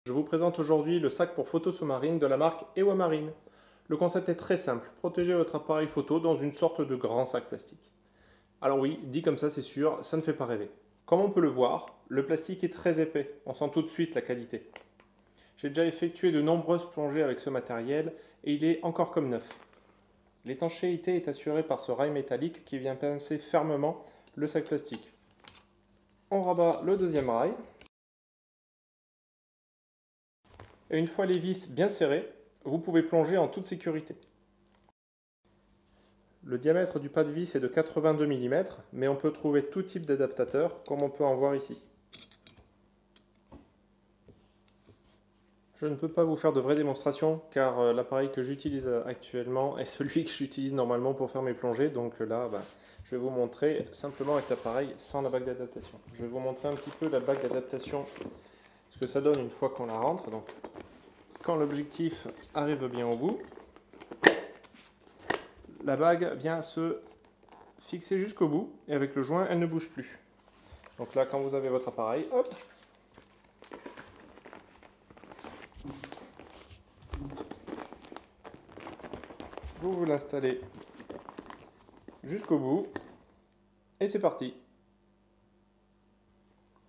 Je vous présente aujourd'hui le sac pour photo sous-marine de la marque Ewa Marine. Le concept est très simple, protéger votre appareil photo dans une sorte de grand sac plastique. Alors oui, dit comme ça c'est sûr, ça ne fait pas rêver. Comme on peut le voir, le plastique est très épais, on sent tout de suite la qualité. J'ai déjà effectué de nombreuses plongées avec ce matériel et il est encore comme neuf. L'étanchéité est assurée par ce rail métallique qui vient pincer fermement le sac plastique. On rabat le deuxième rail. Et une fois les vis bien serrées, vous pouvez plonger en toute sécurité. Le diamètre du pas de vis est de 82 mm, mais on peut trouver tout type d'adaptateur, comme on peut en voir ici. Je ne peux pas vous faire de vraies démonstrations, car l'appareil que j'utilise actuellement est celui que j'utilise normalement pour faire mes plongées, donc là, je vais vous montrer simplement avec l'appareil sans la bague d'adaptation. Je vais vous montrer un petit peu la bague d'adaptation, ce que ça donne une fois qu'on la rentre. Donc, quand l'objectif arrive bien au bout, la bague vient se fixer jusqu'au bout et avec le joint, elle ne bouge plus. Donc là, quand vous avez votre appareil, hop, vous l'installez jusqu'au bout et c'est parti.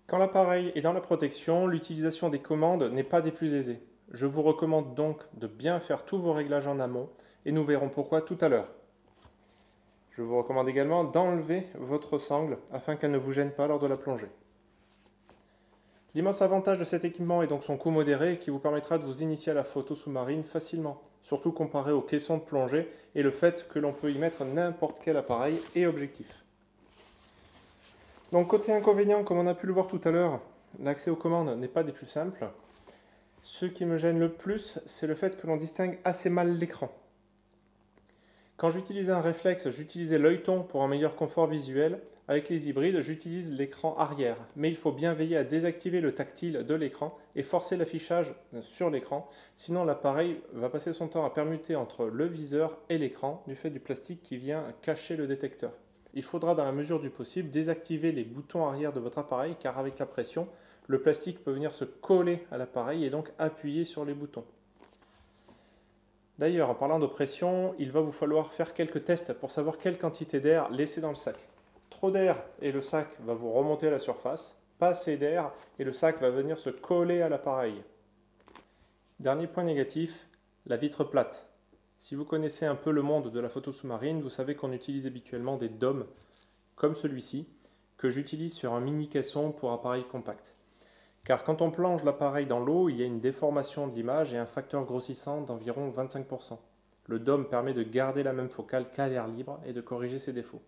Quand l'appareil est dans la protection, l'utilisation des commandes n'est pas des plus aisées. Je vous recommande donc de bien faire tous vos réglages en amont et nous verrons pourquoi tout à l'heure. Je vous recommande également d'enlever votre sangle afin qu'elle ne vous gêne pas lors de la plongée. L'immense avantage de cet équipement est donc son coût modéré qui vous permettra de vous initier à la photo sous-marine facilement, surtout comparé aux caissons de plongée et le fait que l'on peut y mettre n'importe quel appareil et objectif. Donc côté inconvénient, comme on a pu le voir tout à l'heure, l'accès aux commandes n'est pas des plus simples. Ce qui me gêne le plus, c'est le fait que l'on distingue assez mal l'écran. Quand j'utilisais un réflexe, j'utilisais l'œilleton pour un meilleur confort visuel. Avec les hybrides, j'utilise l'écran arrière. Mais il faut bien veiller à désactiver le tactile de l'écran et forcer l'affichage sur l'écran. Sinon, l'appareil va passer son temps à permuter entre le viseur et l'écran du fait du plastique qui vient cacher le détecteur. Il faudra, dans la mesure du possible, désactiver les boutons arrière de votre appareil car avec la pression, le plastique peut venir se coller à l'appareil et donc appuyer sur les boutons. D'ailleurs, en parlant de pression, il va vous falloir faire quelques tests pour savoir quelle quantité d'air laisser dans le sac. Trop d'air et le sac va vous remonter à la surface, pas assez d'air et le sac va venir se coller à l'appareil. Dernier point négatif, la vitre plate. Si vous connaissez un peu le monde de la photo sous-marine, vous savez qu'on utilise habituellement des dômes, comme celui-ci, que j'utilise sur un mini caisson pour appareil compact. Car quand on plonge l'appareil dans l'eau, il y a une déformation de l'image et un facteur grossissant d'environ 25%. Le dôme permet de garder la même focale qu'à l'air libre et de corriger ses défauts.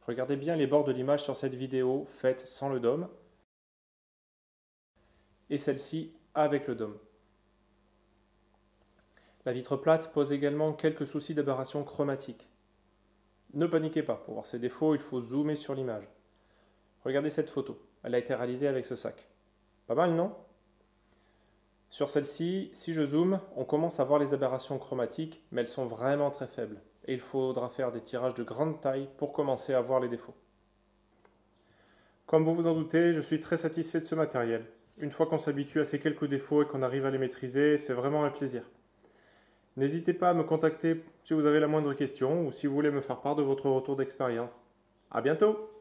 Regardez bien les bords de l'image sur cette vidéo faite sans le dôme et celle-ci avec le dôme. La vitre plate pose également quelques soucis d'aberration chromatique. Ne paniquez pas, pour voir ces défauts, il faut zoomer sur l'image. Regardez cette photo, elle a été réalisée avec ce sac. Pas mal, non? Sur celle-ci, si je zoome, on commence à voir les aberrations chromatiques, mais elles sont vraiment très faibles. Et il faudra faire des tirages de grande taille pour commencer à voir les défauts. Comme vous vous en doutez, je suis très satisfait de ce matériel. Une fois qu'on s'habitue à ces quelques défauts et qu'on arrive à les maîtriser, c'est vraiment un plaisir. N'hésitez pas à me contacter si vous avez la moindre question ou si vous voulez me faire part de votre retour d'expérience. À bientôt!